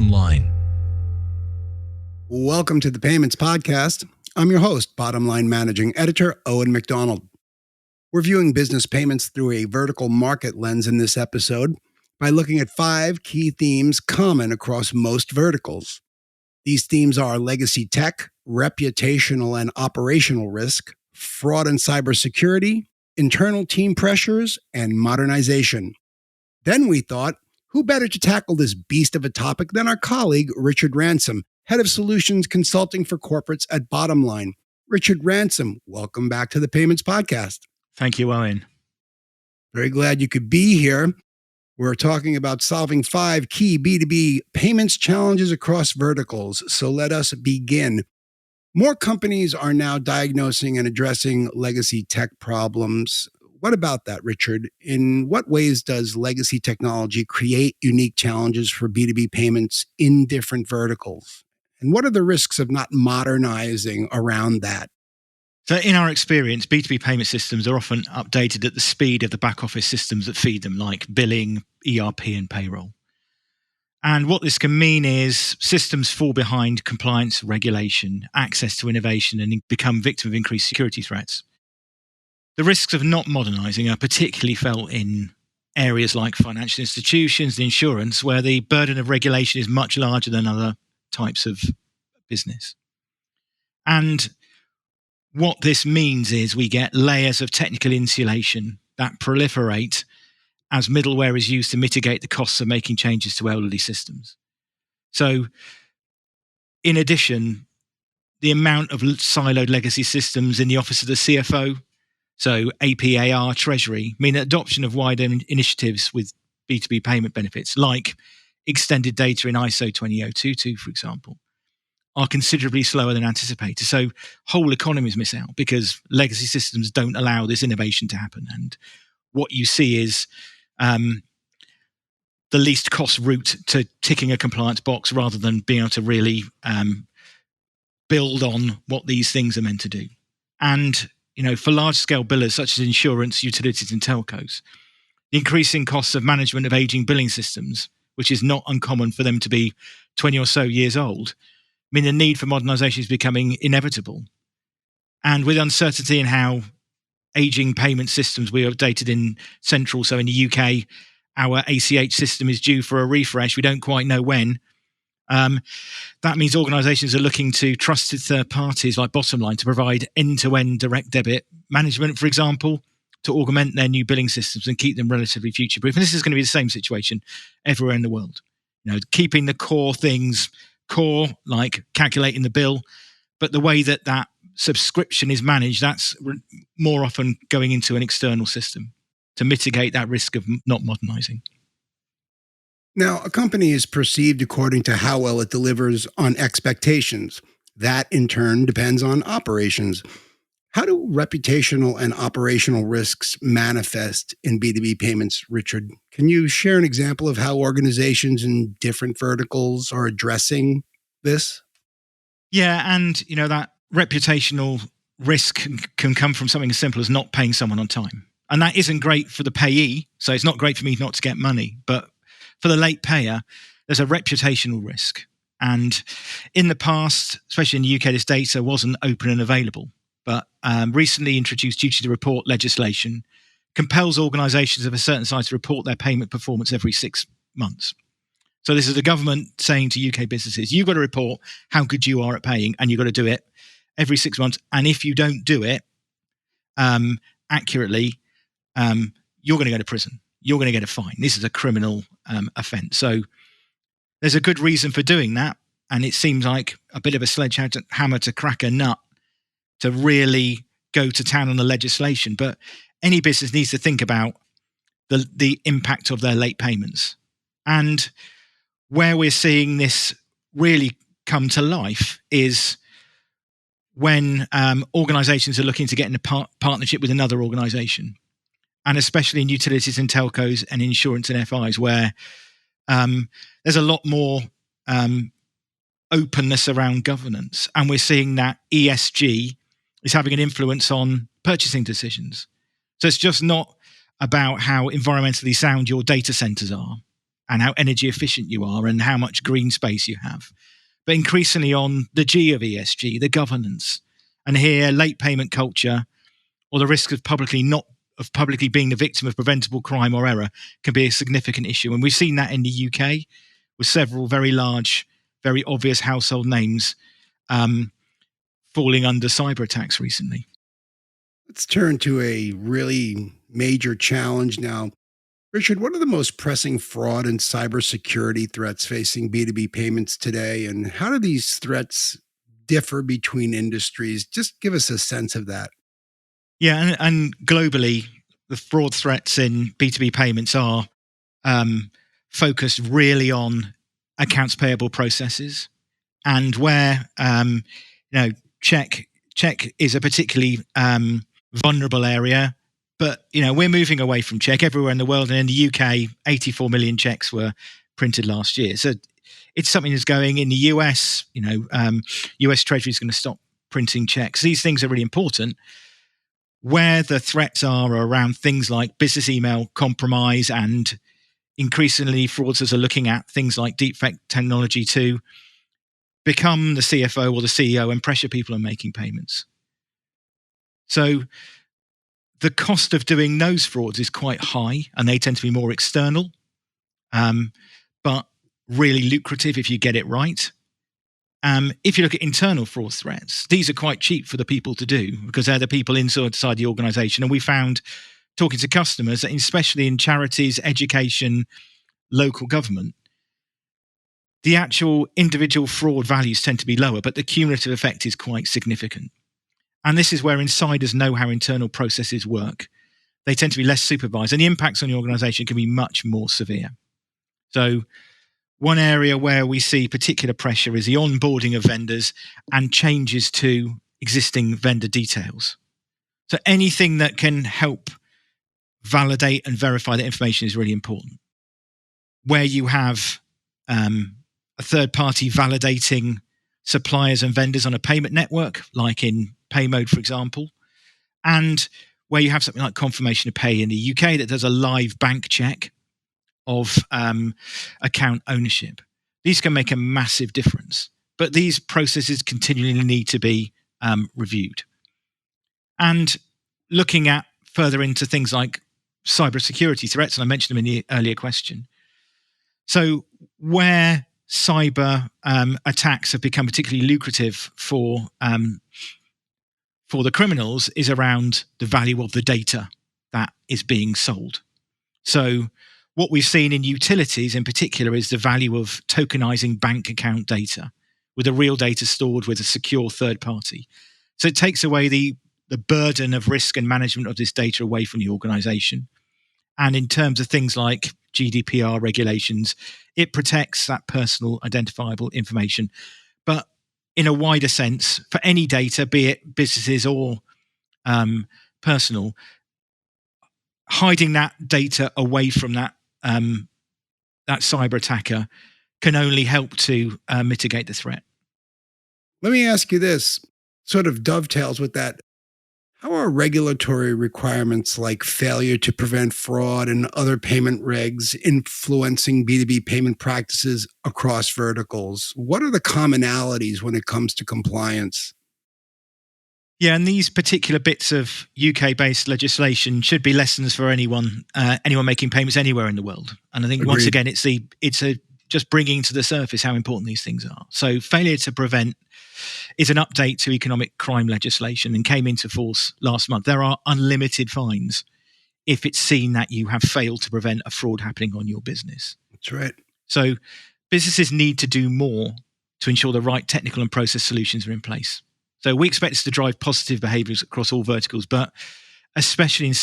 Bottomline. Welcome to the Payments Podcast. I'm your host, Bottomline Managing Editor, Owen McDonald. We're viewing business payments through a vertical market lens in this episode by looking at 5 key themes common across most verticals. These themes are legacy tech, reputational and operational risk, fraud and cybersecurity, internal team pressures, and modernization. Then we thought, who better to tackle this beast of a topic than our colleague, Richard Ransom, Head of Solutions Consulting for Corporates at Bottomline. Richard Ransom, welcome back to the Payments Podcast. Thank you, Owen. Very glad you could be here. We're talking about solving 5 key B2B payments challenges across verticals. So let us begin. More companies are now diagnosing and addressing legacy tech problems. What about that, Richard? In what ways does legacy technology create unique challenges for B2B payments in different verticals? And what are the risks of not modernizing around that? So in our experience, B2B payment systems are often updated at the speed of the back office systems that feed them, like billing, ERP, and payroll. And what this can mean is systems fall behind compliance, regulation, access to innovation, and become victim of increased security threats. The risks of not modernizing are particularly felt in areas like financial institutions and insurance, where the burden of regulation is much larger than other types of business. And what this means is we get layers of technical insulation that proliferate as middleware is used to mitigate the costs of making changes to elderly systems. So, in addition, the amount of siloed legacy systems in the office of the CFO, so APAR, Treasury, mean that adoption of wider initiatives with B2B payment benefits, like extended data in ISO 20022, for example, are considerably slower than anticipated. So whole economies miss out because legacy systems don't allow this innovation to happen. And what you see is the least cost route to ticking a compliance box rather than being able to really build on what these things are meant to do. And for large-scale billers such as insurance, utilities, and telcos, the increasing costs of management of aging billing systems, which is not uncommon for them to be 20 or so years old, mean the need for modernization is becoming inevitable. And with uncertainty in how aging payment systems we updated in Central, so in the UK, our ACH system is due for a refresh. We don't quite know when. That means organizations are looking to trusted third parties like Bottomline to provide end-to-end direct debit management, for example, to augment their new billing systems and keep them relatively future-proof. And this is going to be the same situation everywhere in the world. Keeping the core things core, like calculating the bill, but the way that that subscription is managed, that's more often going into an external system to mitigate that risk of not modernizing. Now, a company is perceived according to how well it delivers on expectations. That, in turn, depends on operations. How do reputational and operational risks manifest in B2B payments, Richard? Can you share an example of how organizations in different verticals are addressing this? Yeah, and that reputational risk can come from something as simple as not paying someone on time. And that isn't great for the payee, so it's not great for me not to get money, but for the late payer, there's a reputational risk. And in the past, especially in the UK, this data wasn't open and available. But recently introduced duty to report legislation compels organizations of a certain size to report their payment performance every 6 months. So this is the government saying to UK businesses, you've got to report how good you are at paying, and you've got to do it every 6 months. And if you don't do it accurately, you're going to go to prison. You're going to get a fine. This is a criminal offense. So there's a good reason for doing that. And it seems like a bit of a sledgehammer to crack a nut to really go to town on the legislation. But any business needs to think about the impact of their late payments. And where we're seeing this really come to life is when organizations are looking to get in a partnership with another organization, and especially in utilities and telcos and insurance and FIs, where there's a lot more openness around governance. And we're seeing that ESG is having an influence on purchasing decisions. So it's just not about how environmentally sound your data centers are and how energy efficient you are and how much green space you have, but increasingly on the G of ESG, the governance. And here, late payment culture or the risk of publicly being the victim of preventable crime or error can be a significant issue. And we've seen that in the UK with several very large, very obvious household names falling under cyber attacks recently. Let's turn to a really major challenge now. Richard, what are the most pressing fraud and cybersecurity threats facing B2B payments today? And how do these threats differ between industries? Just give us a sense of that. Yeah, and globally, the fraud threats in B2B payments are focused really on accounts payable processes, and where check is a particularly vulnerable area. But we're moving away from check everywhere in the world, and in the UK, 84 million checks were printed last year. So it's something that's going in the US. US Treasury is going to stop printing checks. These things are really important. Where the threats are around things like business email compromise, and increasingly fraudsters are looking at things like deepfake technology to become the CFO or the CEO and pressure people on making payments. So the cost of doing those frauds is quite high, and they tend to be more external, but really lucrative if you get it right. If you look at internal fraud threats, these are quite cheap for the people to do because they're the people inside the organization. And we found, talking to customers, that especially in charities, education, local government, the actual individual fraud values tend to be lower, but the cumulative effect is quite significant. And this is where insiders know how internal processes work. They tend to be less supervised, and the impacts on the organization can be much more severe. So one area where we see particular pressure is the onboarding of vendors and changes to existing vendor details. So anything that can help validate and verify that information is really important. Where you have a third party validating suppliers and vendors on a payment network, like in Paymode, for example, and where you have something like Confirmation of Pay in the UK that does a live bank check of account ownership. These can make a massive difference, but these processes continually need to be reviewed. And looking at further into things like cybersecurity threats, and I mentioned them in the earlier question. So where cyber attacks have become particularly lucrative for the criminals is around the value of the data that is being sold. So what we've seen in utilities in particular is the value of tokenizing bank account data with the real data stored with a secure third party. So it takes away the burden of risk and management of this data away from the organization. And in terms of things like GDPR regulations, it protects that personal identifiable information. But in a wider sense, for any data, be it businesses or personal, hiding that data away from that cyber attacker can only help to mitigate the threat. Let me ask you this, sort of dovetails with that. How are regulatory requirements like failure to prevent fraud and other payment regs influencing B2B payment practices across verticals? What are the commonalities when it comes to compliance? Yeah, and these particular bits of UK-based legislation should be lessons for anyone making payments anywhere in the world. And I think once again, it's just bringing to the surface how important these things are. So failure to prevent is an update to economic crime legislation and came into force last month. There are unlimited fines if it's seen that you have failed to prevent a fraud happening on your business. That's right. So businesses need to do more to ensure the right technical and process solutions are in place. So we expect this to drive positive behaviours across all verticals, but especially in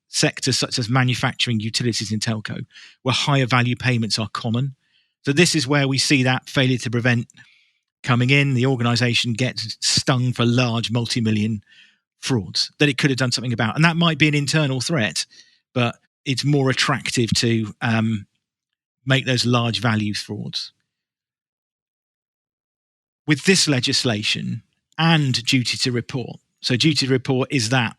sectors such as manufacturing, utilities and telco, where higher value payments are common. So this is where we see that failure to prevent coming in. The organisation gets stung for large multi-million frauds that it could have done something about. And that might be an internal threat, but it's more attractive to make those large value frauds. With this legislation and duty to report. So duty to report is that,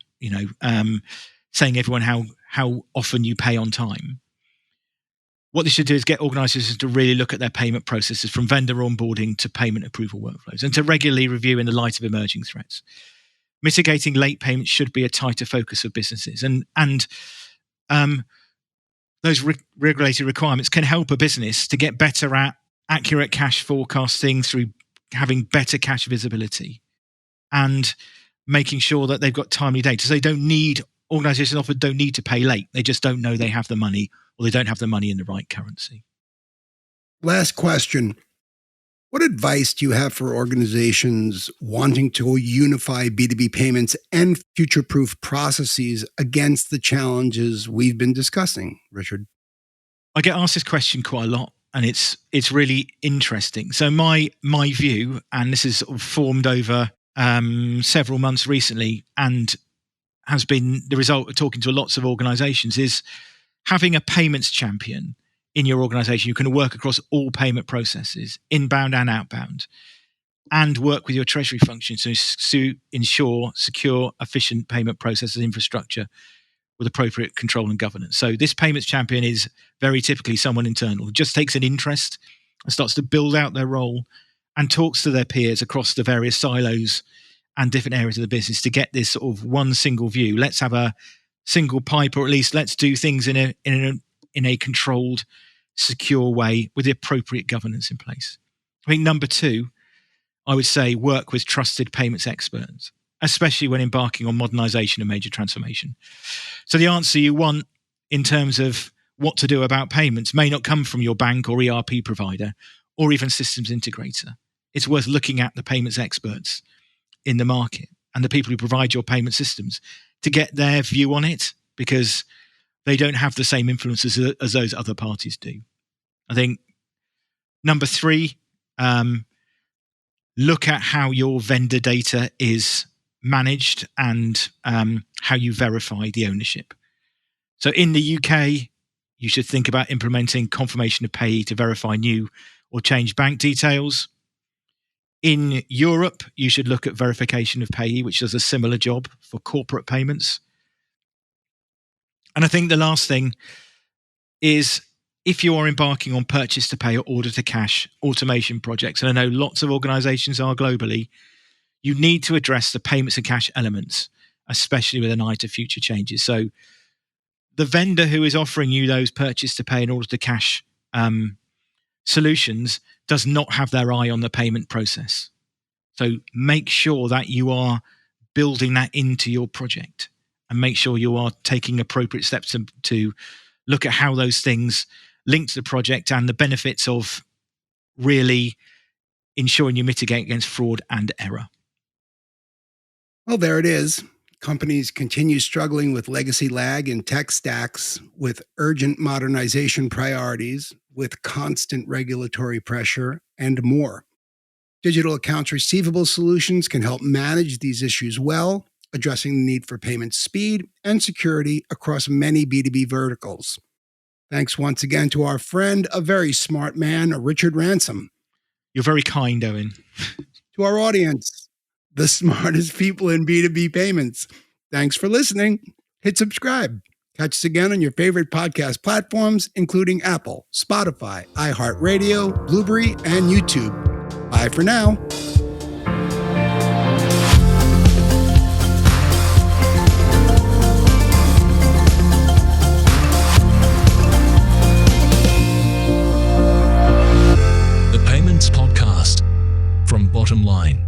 saying everyone how often you pay on time. what they should do is get organizations to really look at their payment processes from vendor onboarding to payment approval workflows, and to regularly review in the light of emerging threats. Mitigating late payments should be a tighter focus of businesses, and those regulatory requirements can help a business to get better at accurate cash forecasting through having better cash visibility and making sure that they've got timely data. So organizations often don't need to pay late. They just don't know they have the money, or they don't have the money in the right currency. Last question. What advice do you have for organizations wanting to unify B2B payments and future-proof processes against the challenges we've been discussing, Richard? I get asked this question quite a lot, and it's really interesting. So my view, and this is sort of formed over several months recently, and has been the result of talking to lots of organizations, is having a payments champion in your organization who can work across all payment processes, inbound and outbound, and work with your treasury function to ensure secure, efficient payment processes infrastructure with appropriate control and governance. So this payments champion is very typically someone internal who just takes an interest and starts to build out their role and talks to their peers across the various silos and different areas of the business to get this sort of one single view. Let's have a single pipe, or at least let's do things in a controlled, secure way with the appropriate governance in place. I think number 2, I would say work with trusted payments experts, especially when embarking on modernization and major transformation. So the answer you want in terms of what to do about payments may not come from your bank or ERP provider or even systems integrator. It's worth looking at the payments experts in the market and the people who provide your payment systems to get their view on it, because they don't have the same influences as those other parties do. I think number 3, look at how your vendor data is managed and how you verify the ownership. So in the UK, you should think about implementing confirmation of payee to verify new or changed bank details. In Europe, you should look at verification of payee, which does a similar job for corporate payments. And I think the last thing is, if you are embarking on purchase to pay or order to cash automation projects, and I know lots of organizations are globally, you need to address the payments and cash elements, especially with an eye to future changes. So the vendor who is offering you those purchase to pay and order to cash solutions does not have their eye on the payment process. So make sure that you are building that into your project, and make sure you are taking appropriate steps to look at how those things link to the project and the benefits of really ensuring you mitigate against fraud and error. Well, there it is. Companies continue struggling with legacy lag in tech stacks, with urgent modernization priorities, with constant regulatory pressure, and more. Digital accounts receivable solutions can help manage these issues well, addressing the need for payment speed and security across many B2B verticals. Thanks once again to our friend, a very smart man, Richard Ransom. You're very kind, Owen. To our audience, the smartest people in B2B payments. Thanks for listening. Hit subscribe. Catch us again on your favorite podcast platforms, including Apple, Spotify, iHeartRadio, Blueberry, and YouTube. Bye for now. The Payments Podcast from Bottomline.